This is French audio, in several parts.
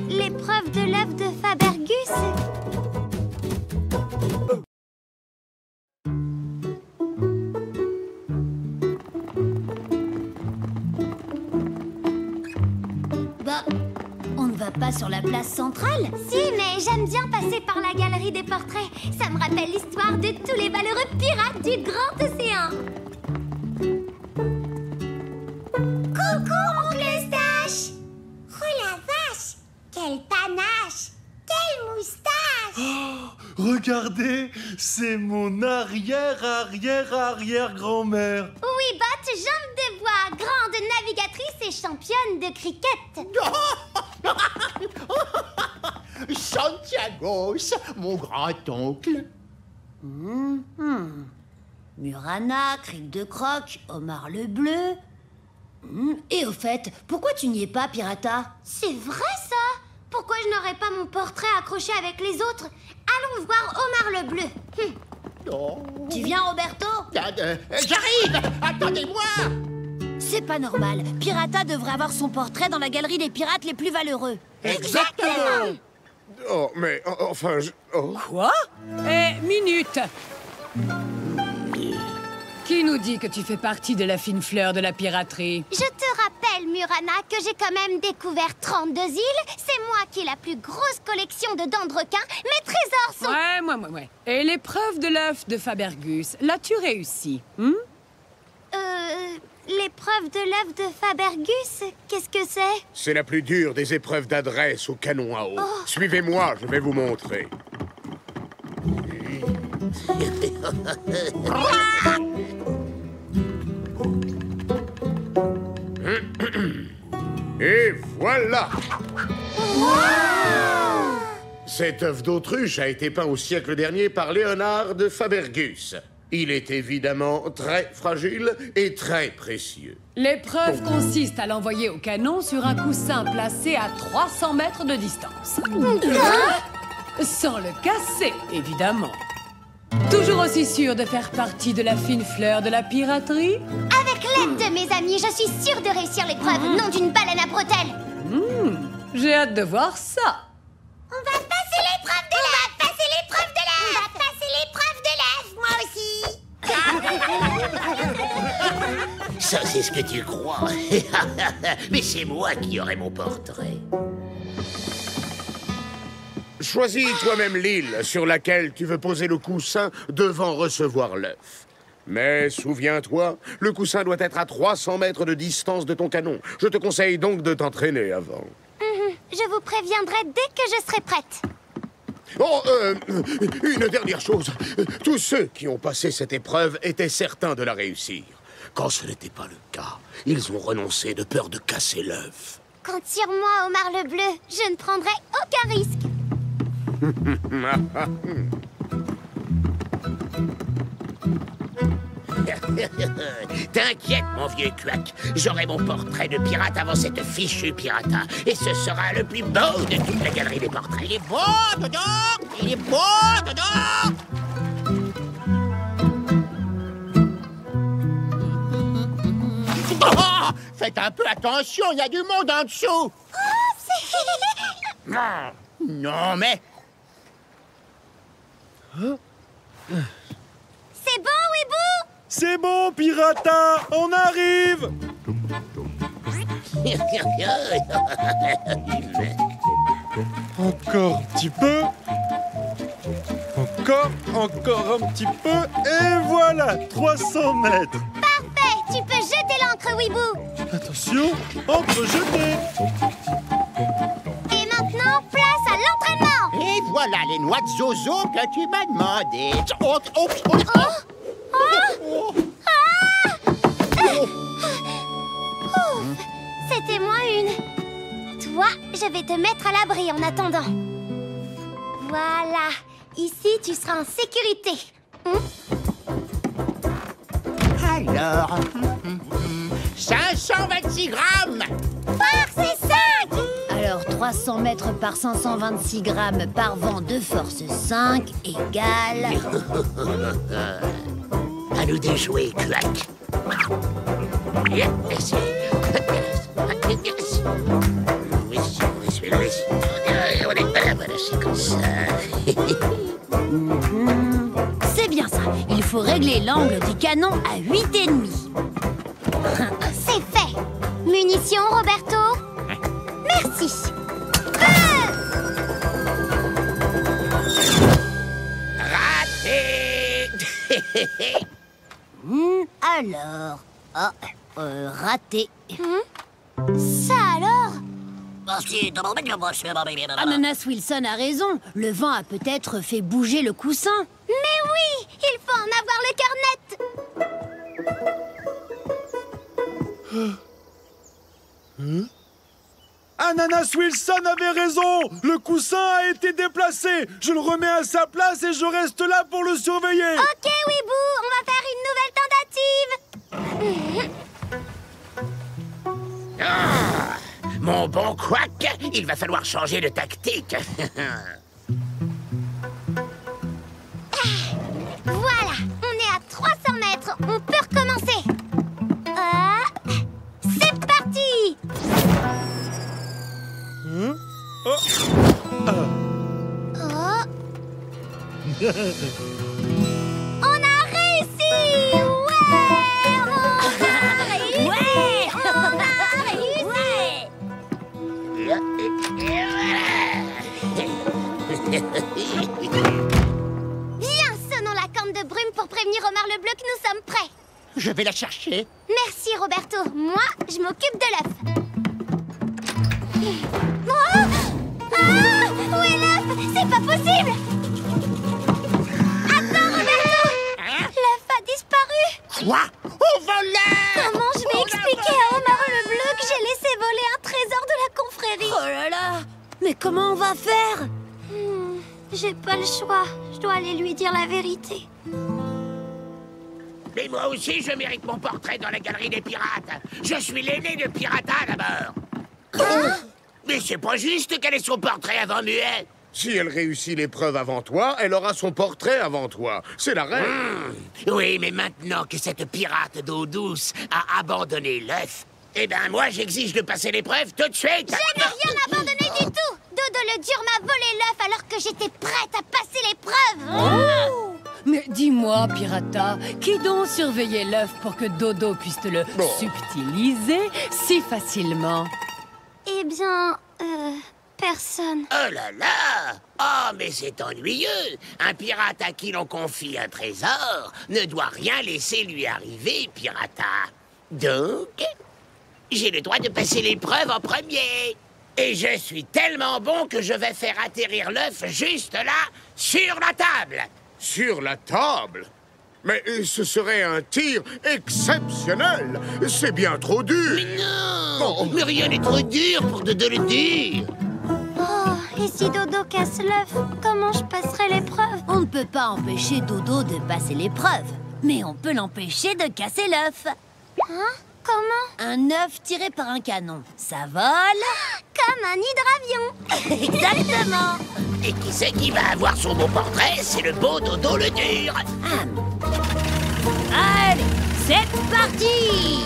L'épreuve de l'œuf de Fabergus. Bah, on ne va pas sur la place centrale? Si, mais j'aime bien passer par la galerie des portraits. Ça me rappelle l'histoire de tous les valeureux pirates du grand océan. Coucou, oncle Eustache! Oh la vache! Quel panache! Quelle moustache! Oh, regardez, c'est mon arrière-arrière-arrière-grand-mère. Oui, Bot, jambe de bois, grande navigatrice et championne de cricket. Santiagos, mon grand-oncle. Murana, Cric de Croc, Omar le Bleu. Et au fait, pourquoi tu n'y es pas, Pirata? C'est vrai, ça? Pourquoi je n'aurais pas mon portrait accroché avec les autres? Allons voir Omar le Bleu. Oh. Tu viens, Roberto? J'arrive! Attendez-moi! C'est pas normal. Pirata devrait avoir son portrait dans la galerie des pirates les plus valeureux. Exactement! Oh, mais enfin, oh. Quoi? Minute! Qui nous dit que tu fais partie de la fine fleur de la piraterie? Je te rappelle, Murana, que j'ai quand même découvert 32 îles. C'est moi qui ai la plus grosse collection de dents de requin. Mes trésors sont... Ouais. Et l'épreuve de l'œuf de Fabergus, l'as-tu réussi? L'épreuve de l'œuf de Fabergus, qu'est-ce que c'est? C'est la plus dure des épreuves d'adresse au canon à eau. Oh. Suivez-moi, je vais vous montrer. Et voilà! Cet œuf d'autruche a été peint au siècle dernier par Léonard de Fabergus. Il est évidemment très fragile et très précieux. L'épreuve consiste à l'envoyer au canon sur un coussin placé à 300 mètres de distance. Sans le casser, évidemment. Toujours aussi sûr de faire partie de la fine fleur de la piraterie? Avec l'aide de mes amis, je suis sûre de réussir l'épreuve, non d'une baleine à bretelles. J'ai hâte de voir ça. On va passer l'épreuve de l'œuf. On va passer l'épreuve de l'œuf. On va passer l'épreuve de l'œuf, moi aussi. Ça, c'est ce que tu crois. Mais c'est moi qui aurai mon portrait. Choisis toi-même l'île sur laquelle tu veux poser le coussin devant recevoir l'œuf. Mais souviens-toi, le coussin doit être à 300 mètres de distance de ton canon. Je te conseille donc de t'entraîner avant. Je vous préviendrai dès que je serai prête. Oh, une dernière chose. Tous ceux qui ont passé cette épreuve étaient certains de la réussir. Quand ce n'était pas le cas, ils ont renoncé de peur de casser l'œuf. Compte sur moi, Omar le Bleu. Je ne prendrai aucun risque. T'inquiète, mon vieux Quack. J'aurai mon portrait de pirate avant cette fichue pirata. Et ce sera le plus beau de toute la galerie des portraits. Il est beau, Dodo! Il est beau, Dodo! Oh, faites un peu attention, il y a du monde en dessous. Non, mais... C'est bon, Weeboo? C'est bon, Pirata, on arrive. Encore un petit peu. Encore un petit peu. Et voilà, 300 mètres. Parfait, tu peux jeter l'encre, Weeboo. Attention, encre jetée. Et maintenant, place à l'entraînement. Et voilà les noix de Zozo que tu m'as demandé. C'était moins une. Toi, je vais te mettre à l'abri en attendant. Voilà. Ici, tu seras en sécurité. Alors, 526 grammes. Force et 5. Alors 300 mètres par 526 grammes par vent de force 5 égale... À nous de jouer, Quack. Merci. Allez-y. Voilà, c'est comme ça. C'est bien ça. Il faut régler l'angle du canon à 8,5. C'est fait. Munitions, Roberto? Merci. Raté. Alors... raté. Ça alors? Ananas Wilson a raison. Le vent a peut-être fait bouger le coussin. Mais oui, il faut en avoir le cœur net. Ananas Wilson avait raison. Le coussin a été déplacé. Je le remets à sa place et je reste là pour le surveiller. Ok, Weeboo, on va faire une nouvelle tentative. Mon bon Quack, il va falloir changer de tactique. Voilà, on est à 300 mètres. On peut recommencer. C'est parti. Oh. On a réussi. Ouais, on a réussi. Ouais. On a réussi. Bien, sonnons la corne de brume pour prévenir Omar le Bleu que nous sommes prêts. Je vais la chercher. Merci, Roberto. Moi, je m'occupe de l'œuf. Oh, ah, où est l'œuf? C'est pas possible. Attends, Roberto. L'œuf a disparu. Quoi? On vole! Comment je vais expliquer à Omar le Bleu que j'ai laissé voler un trésor de la confrérie? Oh là là. Mais comment on va faire? J'ai pas le choix. Je dois aller lui dire la vérité. Mais moi aussi, je mérite mon portrait dans la galerie des pirates. Je suis l'aîné de Pirata, d'abord. Mais c'est pas juste qu'elle ait son portrait avant muet. Si elle réussit l'épreuve avant toi, elle aura son portrait avant toi. C'est la règle. Oui, mais maintenant que cette pirate d'eau douce a abandonné l'œuf, eh ben moi, j'exige de passer l'épreuve tout de suite. Je n'ai rien abandonné du tout. Dodo le dur m'a volé l'œuf alors que j'étais prête à passer l'épreuve. Mais dis-moi, Pirata, qui donc surveillait l'œuf pour que Dodo puisse te le subtiliser si facilement? Eh bien, personne. Oh là là! Oh, mais c'est ennuyeux! Un pirate à qui l'on confie un trésor ne doit rien laisser lui arriver, Pirata. Donc, j'ai le droit de passer l'épreuve en premier. Et je suis tellement bon que je vais faire atterrir l'œuf juste là, sur la table. Sur la table? Mais ce serait un tir exceptionnel. C'est bien trop dur. Mais non! Mais rien n'est trop dur pour Dodo le dur. Oh, et si Dodo casse l'œuf, comment je passerai l'épreuve? On ne peut pas empêcher Dodo de passer l'épreuve. Mais on peut l'empêcher de casser l'œuf. Hein? Comment? Un œuf tiré par un canon. Ça vole. Comme un hydravion. Exactement. Et qui c'est qui va avoir son beau portrait? C'est le beau Dodo le dur. Allez, c'est parti.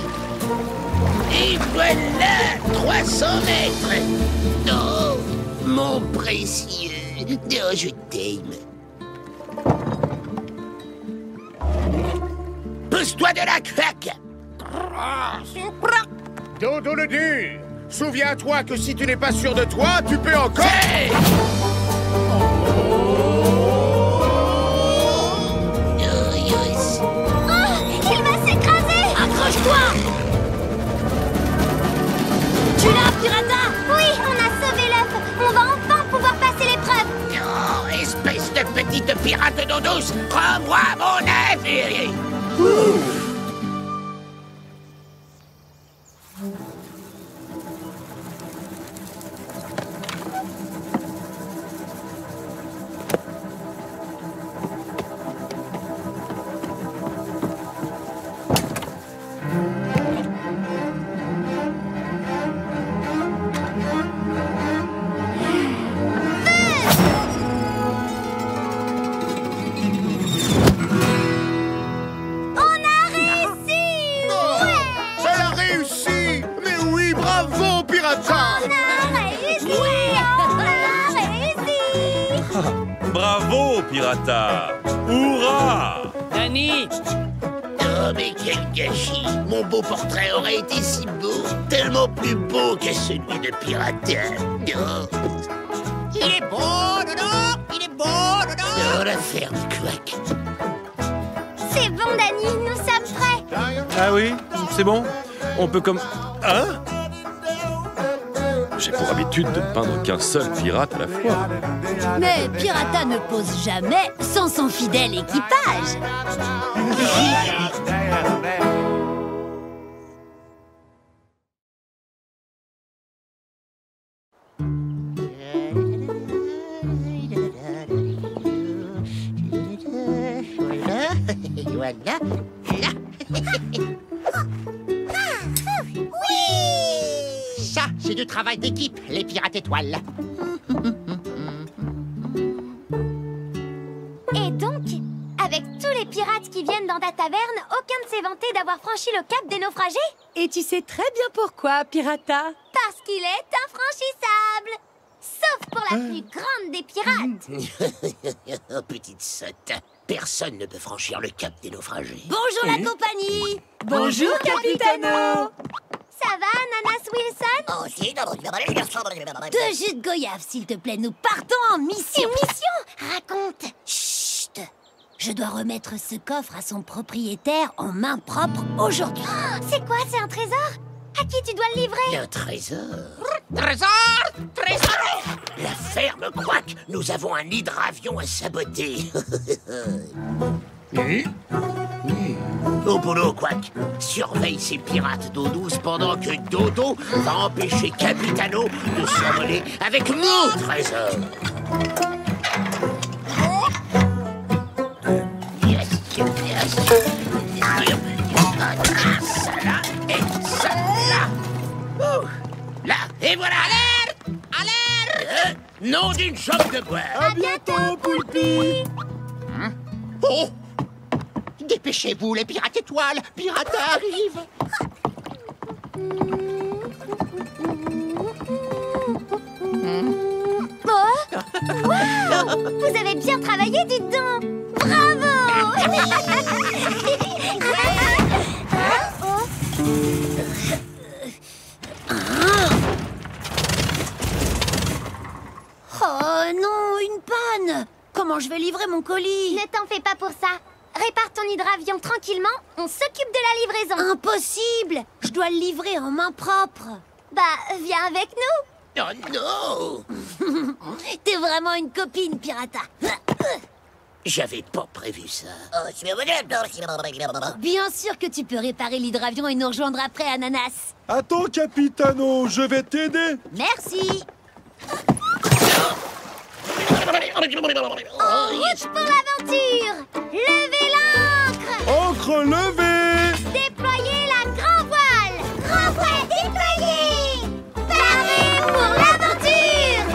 Et voilà, 300 mètres. Oh, mon précieux. Oh, je t'aime. Pousse-toi de la claque. Dodo le dur, souviens-toi que si tu n'es pas sûr de toi, tu peux encore... Hey! Oh, il va s'écraser. Accroche-toi. Tu l'as, Pirata? Oui, on a sauvé l'œuf. On va enfin pouvoir passer l'épreuve. Oh, espèce de petite pirate d'eau douce, prends-moi mon œuf. On a Bravo, Pirata! Hurrah! Danny! Oh, mais quel gâchis! Mon beau portrait aurait été si beau, tellement plus beau que celui de Pirata. Oh. Il est beau, Dodo! Il est beau, Dodo! Oh, la ferme, Quack. C'est bon, Danny, nous sommes prêts. Ah oui? C'est bon? On peut comme... Hein? J'ai pour habitude de ne peindre qu'un seul pirate à la fois. Mais Pirata ne pose jamais sans son fidèle équipage. Voilà. Ça, c'est du travail d'équipe, les pirates étoiles. Et donc, avec tous les pirates qui viennent dans ta taverne, aucun ne s'est vanté d'avoir franchi le cap des naufragés? Et tu sais très bien pourquoi, Pirata. Parce qu'il est infranchissable. Sauf pour la plus grande des pirates. Oh, petite sotte. Personne ne peut franchir le cap des naufragés. Bonjour la compagnie. Bonjour, Capitano. Ça va, Ananas Wilson? Deux jus de goyave, s'il te plaît. Nous partons en mission. Une mission? Raconte. Chut. Je dois remettre ce coffre à son propriétaire en main propre aujourd'hui. Oh, c'est quoi? C'est un trésor? À qui tu dois le livrer? Un trésor. Trésor! Trésor! La ferme Quack, nous avons un hydravion à saboter. Au boulot, Quack. Surveille ces pirates d'eau douce pendant que Dodo va empêcher Capitano de s'envoler avec mon trésor. Yes, yes. Ça là et ça là. Là, et voilà. Alerte! Alerte! Nom d'une chope de bois. À bientôt, Poulpi! Oh! Dépêchez-vous, les pirates étoiles! Pirata arrive! Oh! Wow! Vous avez bien travaillé, dites donc! Bravo! Oh non, une panne. Comment je vais livrer mon colis? Ne t'en fais pas pour ça. Répare ton hydravion tranquillement, on s'occupe de la livraison. Impossible. Je dois le livrer en main propre. Bah, viens avec nous. Oh non! T'es vraiment une copine, Pirata. J'avais pas prévu ça. Bien sûr que tu peux réparer l'hydravion et nous rejoindre après, Ananas. Attends, Capitano, je vais t'aider. Merci. En route pour l'aventure. Levez l'ancre. Encre levée. Déployez la grand voile. Grand voile déployé. Parez pour l'aventure.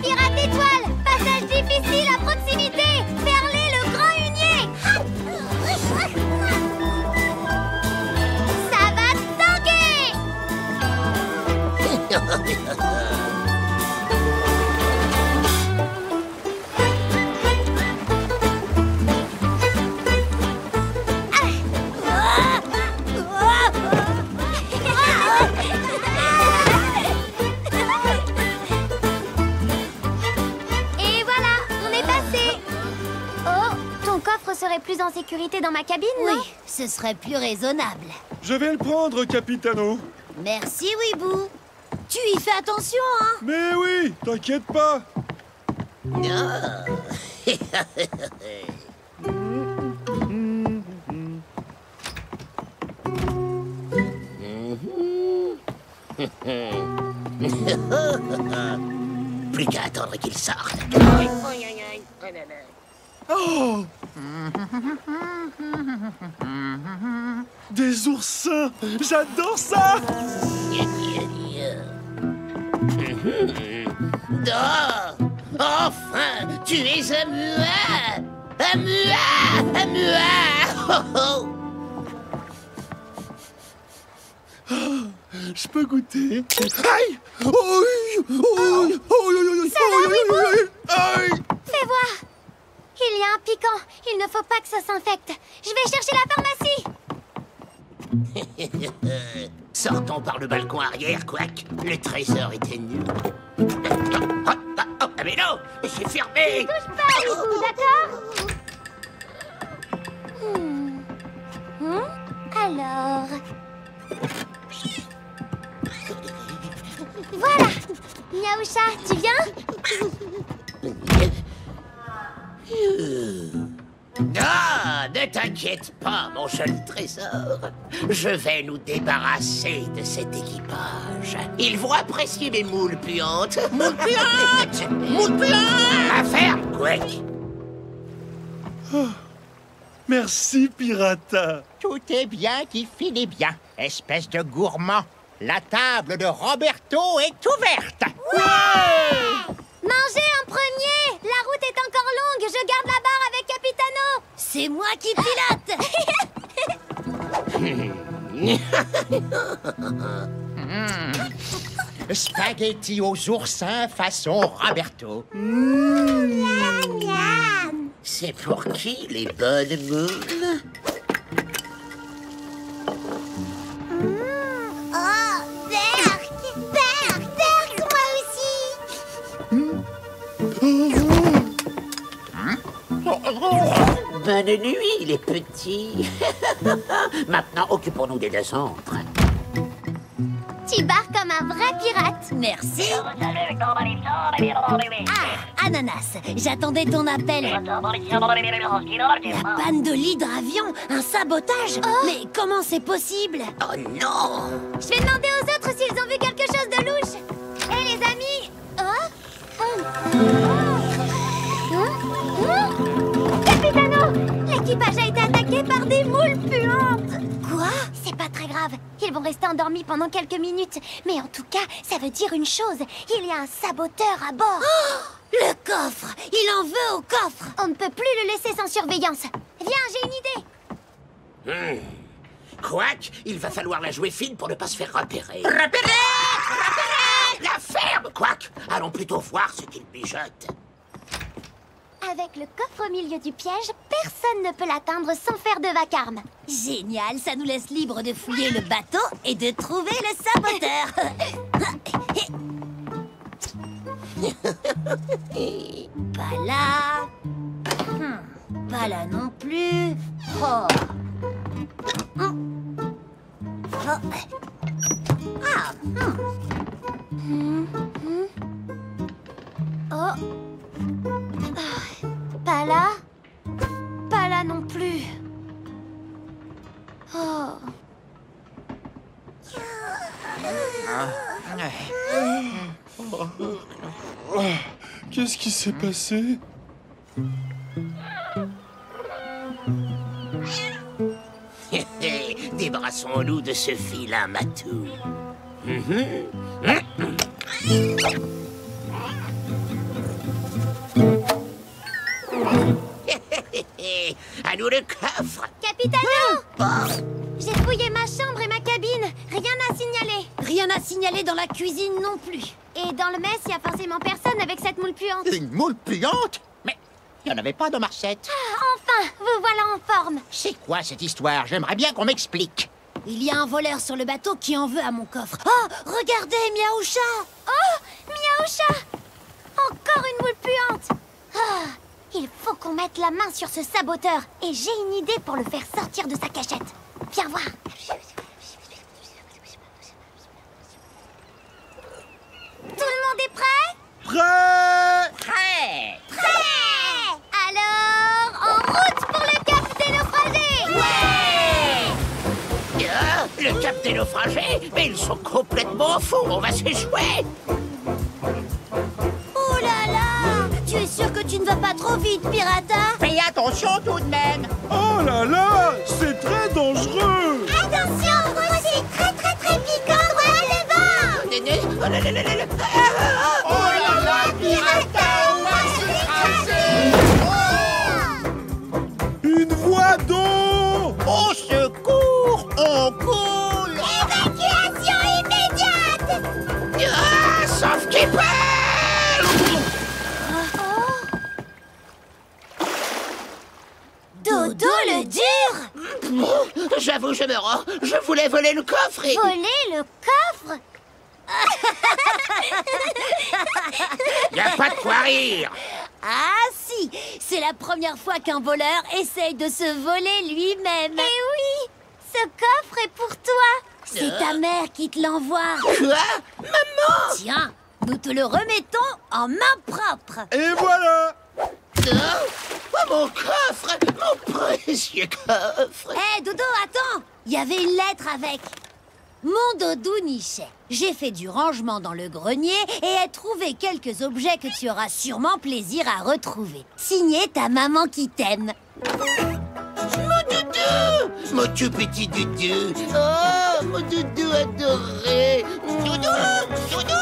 Pirate étoile, passage difficile à proximité. Perlez le grand hunier. Ça va tanguer. Et voilà, on est passé. Oh, ton coffre serait plus en sécurité dans ma cabine, non? Oui, ce serait plus raisonnable. Je vais le prendre, Capitano. Merci, Weeboo. Tu y fais attention, hein? Mais oui, t'inquiète pas. Plus qu'à attendre qu'il sorte. Oh! Des oursins! J'adore ça! Enfin, tu es un muet! Un muet! Un muet! Oh, oh. Je peux goûter. Aïe! Aïe! Fais voir. Il y a un piquant. Il ne faut pas que ça s'infecte. Je vais chercher la pharmacie. Sortons par le balcon arrière, Quack. Le trésor était nul. Ah, mais non! C'est fermé! Touche pas, Hibou, d'accord? Alors... Voilà. Miaoucha, tu viens? Ah, ne t'inquiète pas, mon jeune trésor. Je vais nous débarrasser de cet équipage. Ils vont apprécier mes moules puantes. Moules puantes! Moules puantes! À faire, Quack. Merci, Pirata. Tout est bien qui finit bien, espèce de gourmand. La table de Roberto est ouverte. Mangez en premier. La route est encore longue. Je garde la barre avec Capitano. C'est moi qui pilote. Spaghetti aux oursins façon Roberto. C'est pour qui les bonnes moules? Oh, Berk, moi aussi. Bonne nuit, les petits. Maintenant, occupons-nous des deux autres. Tu barres comme un vrai pirate. Merci. Ah, Ananas, j'attendais ton appel. La panne de l'hydravion, un sabotage. Mais comment c'est possible? Oh non! Je vais demander aux autres s'ils ont vu quelque chose de louche. Hé, les amis. Capitano, l'équipage a été attaqué par des moules puantes. Quoi? C'est pas très grave. Ils vont rester endormis pendant quelques minutes. Mais en tout cas, ça veut dire une chose. Il y a un saboteur à bord. Le coffre! Il en veut au coffre! On ne peut plus le laisser sans surveillance. Viens, j'ai une idée. Quack, il va falloir la jouer fine pour ne pas se faire repérer. Repérez! La ferme, Quack! Allons plutôt voir ce qu'il mijote. Avec le coffre au milieu du piège, personne ne peut l'atteindre sans faire de vacarme. Génial, ça nous laisse libre de fouiller le bateau et de trouver le saboteur. Pas là. Pas là non plus. Oh. Oh. Ah. Oh. Pas là. Pas là non plus. Oh. Qu'est-ce qui s'est passé? Débarrassons-nous de ce vilain matou. À nous le coffre. Capitano! J'ai fouillé ma chambre et ma cabine. Rien à signaler. Rien à signaler dans la cuisine non plus. Et dans le mess, il y a forcément personne avec cette moule puante. Une moule puante? Mais il n'y en avait pas dans ma recette. Ah, enfin, vous voilà en forme. C'est quoi cette histoire? J'aimerais bien qu'on m'explique. Il y a un voleur sur le bateau qui en veut à mon coffre. Oh, regardez, Miaoucha! Oh, Miaoucha! Encore une moule puante. Ah, il faut qu'on mette la main sur ce saboteur. Et j'ai une idée pour le faire sortir de sa cachette. Viens voir. Tout le monde est prêt? Prêt! Prêt! Prêt! Alors, en route pour le cap des naufragés! Le cap des naufragés? Mais ils sont complètement fous. On va s'échouer. Oh là là! Tu es sûr que tu ne vas pas trop vite, Pirata? Fais attention tout de même. Oh là là! C'est très dangereux! Attention, c'est très piquant, voilà le vent! Oh là là là là là. Oh là là, Pirata! je me rends. Je voulais voler le coffre et... Voler le coffre? Y a pas de quoi rire. Ah si, c'est la première fois qu'un voleur essaye de se voler lui-même. Eh oui, ce coffre est pour toi. C'est ta mère qui te l'envoie. Quoi? Maman? Tiens, nous te le remettons en main propre. Et voilà! Oh, mon coffre! Mon précieux coffre! Hé, Dodo, attends! Il y avait une lettre avec. Mon Dodou Nichet, j'ai fait du rangement dans le grenier et ai trouvé quelques objets que tu auras sûrement plaisir à retrouver. Signé ta maman qui t'aime. Mon doudou! Mon tout petit doudou! Oh, mon doudou adoré! Doudou! Doudou!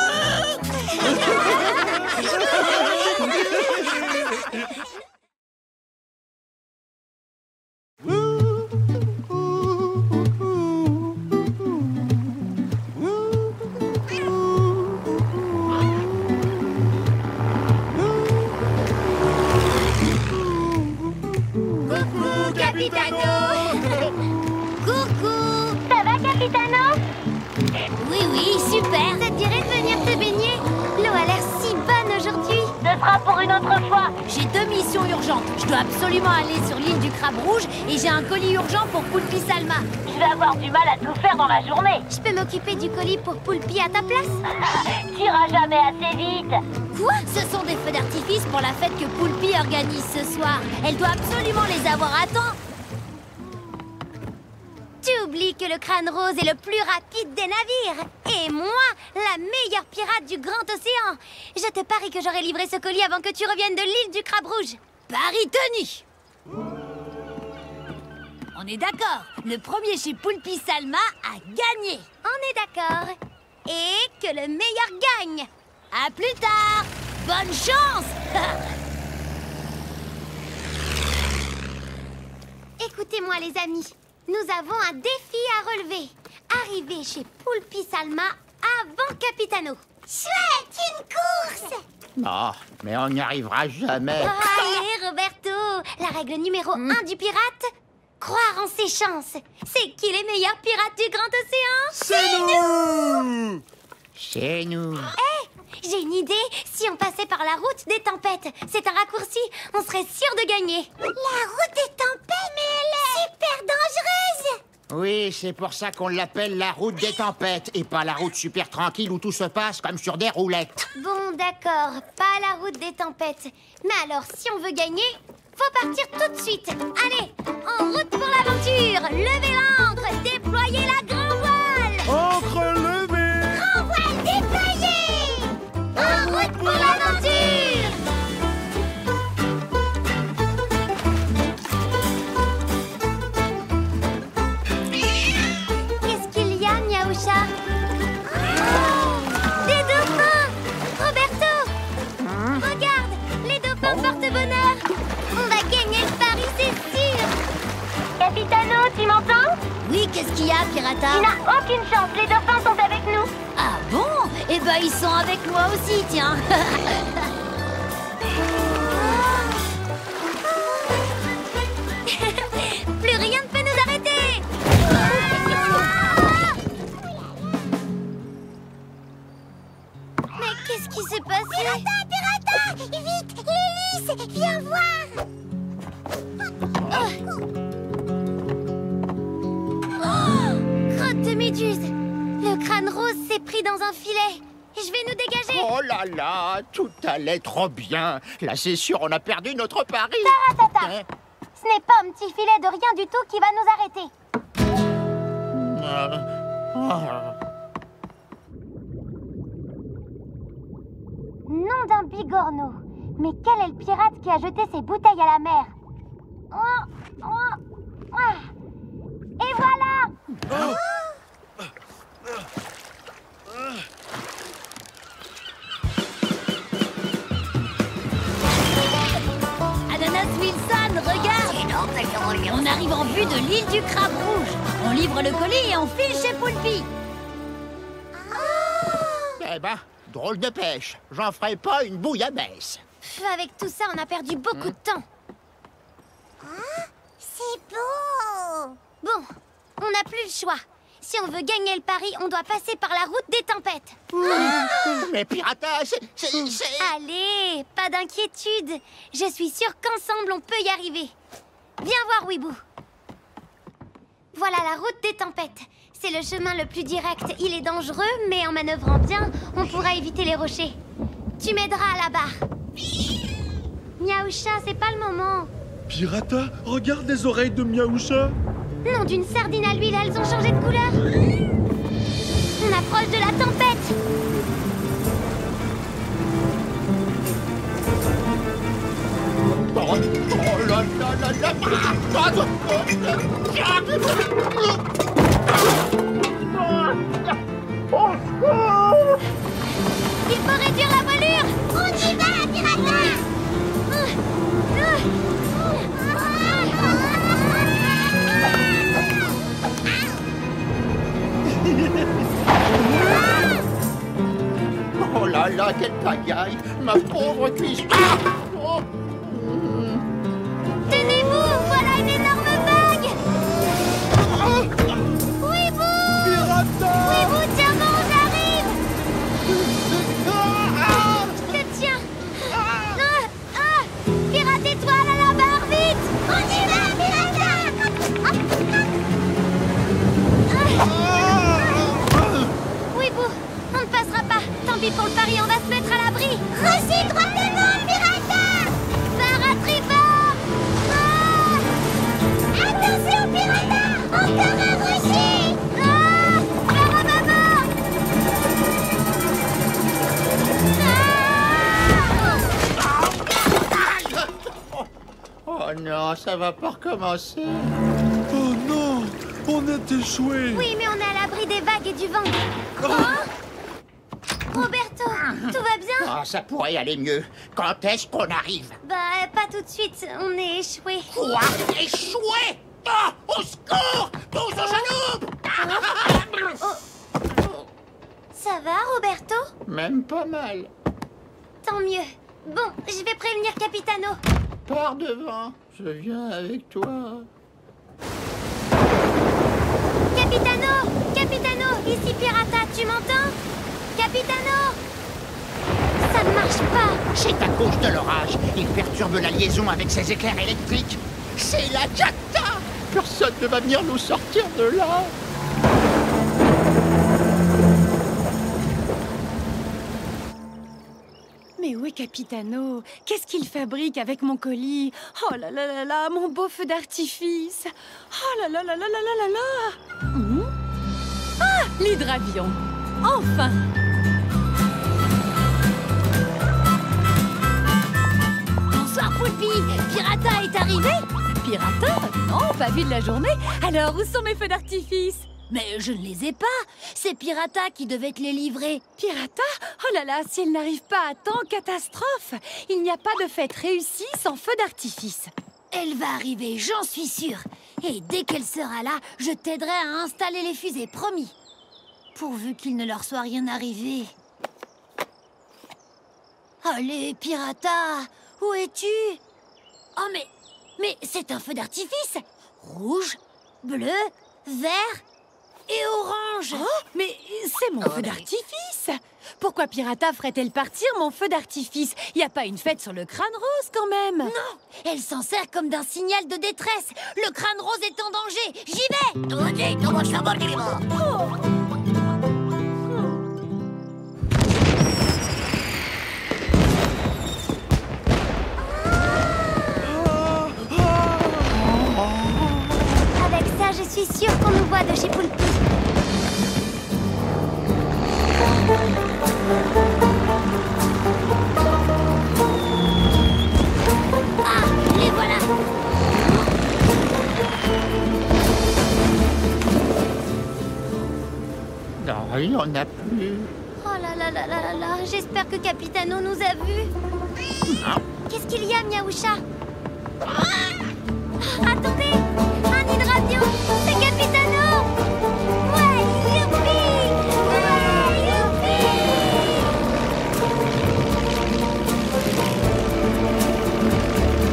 Coucou, Capitano. Coucou! Ça va, Capitano? Oui, oui, super! Ça te dirait de venir te baigner? L'eau a l'air si bonne aujourd'hui. Ce sera pour une autre fois. J'ai 2 missions urgentes. Je dois absolument aller sur l'île du Crabe Rouge et j'ai un colis urgent pour Poulpi Salma. Je vais avoir du mal à tout faire dans la journée. Je peux m'occuper du colis pour Poulpi à ta place? T'iras jamais assez vite. Quoi? Ce sont des feux d'artifice pour la fête que Poulpi organise ce soir. Elle doit absolument les avoir à temps. Tu oublies que le crâne rose est le plus rapide des navires. Et moi, la meilleure pirate du grand océan. Je te parie que j'aurai livré ce colis avant que tu reviennes de l'île du Crabe Rouge. Pari tenu! On est d'accord. Le premier chez Poulpi Salma a gagné. On est d'accord. Et que le meilleur gagne. À plus tard. Bonne chance. Écoutez-moi les amis, nous avons un défi à relever. Arriver chez Poulpi Salma avant Capitano. Chouette, une course! Oh, mais on n'y arrivera jamais. Allez Roberto, la règle numéro 1 du pirate, croire en ses chances. C'est qui les meilleurs pirates du grand océan? C'est nous! C'est nous. J'ai une idée, si on passait par la route des tempêtes, c'est un raccourci, on serait sûr de gagner. La route des tempêtes, mais elle est super dangereuse. Oui, c'est pour ça qu'on l'appelle la route des tempêtes et pas la route super tranquille où tout se passe comme sur des roulettes. Bon, d'accord, pas la route des tempêtes. Mais alors, si on veut gagner, faut partir tout de suite. Allez, en route pour l'aventure. Levez l'ancre, déployez la grand voile. Encre levée! Grand voile déployé. En route pour l'aventure. Qu'est-ce qu'il y a, Miaoucha? Des dauphins! Roberto! Regarde, les dauphins portent bonheur. On va gagner le pari, c'est sûr. Capitano, tu m'entends? Oui, qu'est-ce qu'il y a, Pirata? Tu n'as aucune chance, les dauphins sont avec nous. Ah bon? Eh ben, ils sont avec moi aussi, tiens. Plus rien ne peut nous arrêter. Mais qu'est-ce qui s'est passé? Pirata! Vite, l'hélice! Viens voir! Crotte de méduse! Le crâne rose s'est pris dans un filet. Je vais nous dégager. Oh là là, tout allait trop bien. Là, c'est sûr, on a perdu notre pari. Taratata. Hein? Ce n'est pas un petit filet de rien du tout qui va nous arrêter. Nom d'un bigorneau. Mais quel est le pirate qui a jeté ses bouteilles à la mer? Et voilà! Ananas Wilson, regarde! On arrive en vue de l'île du Crabe Rouge. On livre le colis et on file chez Poulpi. Eh ben, drôle de pêche. J'en ferai pas une bouillabaisse. Avec tout ça, on a perdu beaucoup de temps. C'est beau! Bon, On n'a plus le choix. Si on veut gagner le pari, on doit passer par la route des tempêtes. Mais Pirata, c'est... Allez, pas d'inquiétude. Je suis sûre qu'ensemble, on peut y arriver. Viens voir, Weeboo. Voilà la route des tempêtes. C'est le chemin le plus direct. Il est dangereux, mais en manœuvrant bien, on pourra éviter les rochers. Tu m'aideras à la barre. Miaoucha, c'est pas le moment. Pirata, regarde les oreilles de Miaoucha. Nom d'une sardine à l'huile, elles ont changé de couleur. On approche de la tempête. Oh là là là là. Il faut réduire la voilure. On y va, Pirata. Oh là là, quelle pagaille. Ma pauvre cuisse. Ah oh. Tenez-vous, voilà une énorme vague. Weeboo! Pirata! Weeboo, tiens bon, j'arrive. Je te tiens. Pirate-toi à la barre, vite. On y va, Pirata. Weeboo, on ne passera pas. Tant pis pour le pari, on va se mettre à l'abri. Rossi, droitement, Pirata. Barre à tribord. Attention, Pirata. Encore un rocher. Barre à maman. Oh non, ça va pas recommencer. Oh non, on est échoué. Oui, mais on est à l'abri des vagues et du vent. Roberto, tout va bien? Ah, ça pourrait aller mieux. Quand est-ce qu'on arrive? Bah, pas tout de suite, on est échoué. Quoi? Échoué? Ah, au secours! Tous aux genoux! Ça va, Roberto? Même pas mal. Tant mieux. Bon, je vais prévenir Capitano. Pars devant, je viens avec toi. Capitano! Capitano! Ici Pirata, tu m'entends? Capitano! Ça ne marche pas! C'est à cause de l'orage. Il perturbe la liaison avec ses éclairs électriques. C'est la cata! Personne ne va venir nous sortir de là. Mais où est Capitano? Qu'est-ce qu'il fabrique avec mon colis? Oh là là là là, mon beau feu d'artifice! Oh là là là là là là là là! Ah, l'hydravion! Enfin! Bonsoir, Poulpi. Pirata est arrivé? Pirata? Non, pas vu de la journée. Alors, où sont mes feux d'artifice? Mais je ne les ai pas. C'est Pirata qui devait te les livrer. Pirata? Oh là là, si elle n'arrive pas à temps, catastrophe! Il n'y a pas de fête réussie sans feu d'artifice. Elle va arriver, j'en suis sûre. Et dès qu'elle sera là, je t'aiderai à installer les fusées, promis. Pourvu qu'il ne leur soit rien arrivé. Allez, Pirata, où es-tu? Oh, mais c'est un feu d'artifice. Rouge, bleu, vert et orange. Oh, mais c'est mon feu d'artifice! Pourquoi Pirata ferait-elle partir mon feu d'artifice? Il n'y a pas une fête sur le crâne rose, quand même! Non, elle s'en sert comme d'un signal de détresse. Le crâne rose est en danger. J'y vais! Avec ça, je suis sûre qu'on nous voit de chez Poulpi. Ah, les voilà! Non, il n'y en a plus. Oh là là là là là là, j'espère que Capitano nous a vus. Qu'est-ce qu'il y a, Miaoucha? Attendez, un hydravion, c'est Capitano! Ouais, youpi! Ouais, youpi!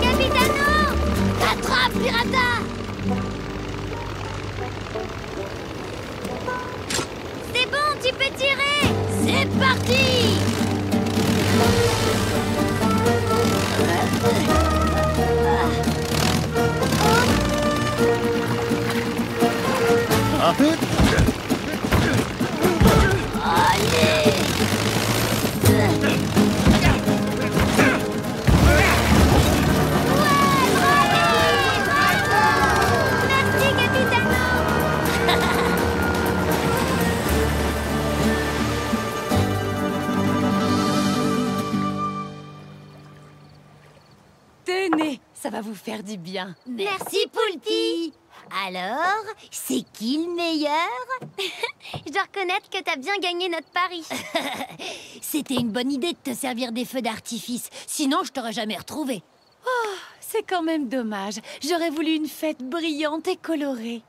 Capitano! Attrape, Pirata! Merci, Capitano. Tenez, ça va vous faire du bien. Merci, Poulpi. Alors, c'est qui le meilleur? Je dois reconnaître que t'as bien gagné notre pari. C'était une bonne idée de te servir des feux d'artifice. Sinon, je t'aurais jamais retrouvé. C'est quand même dommage. J'aurais voulu une fête brillante et colorée.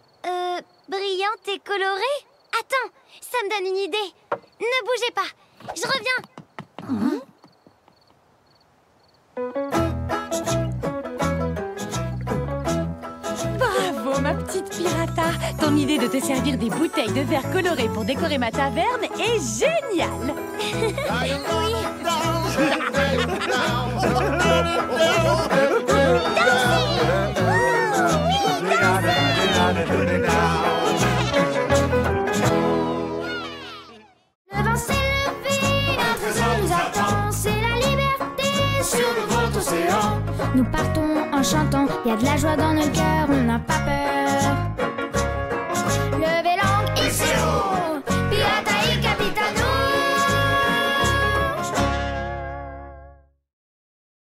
Brillante et colorée? Attends, ça me donne une idée. Ne bougez pas, je reviens. Bravo, ma petite pirata. Ton idée de te servir des bouteilles de verre colorées pour décorer ma taverne est géniale. Le vent s'est levé, notre ciel nous attend. C'est la liberté sur le grand océan. Nous partons en chantant, y a de la joie dans nos cœurs, on n'a pas peur. Le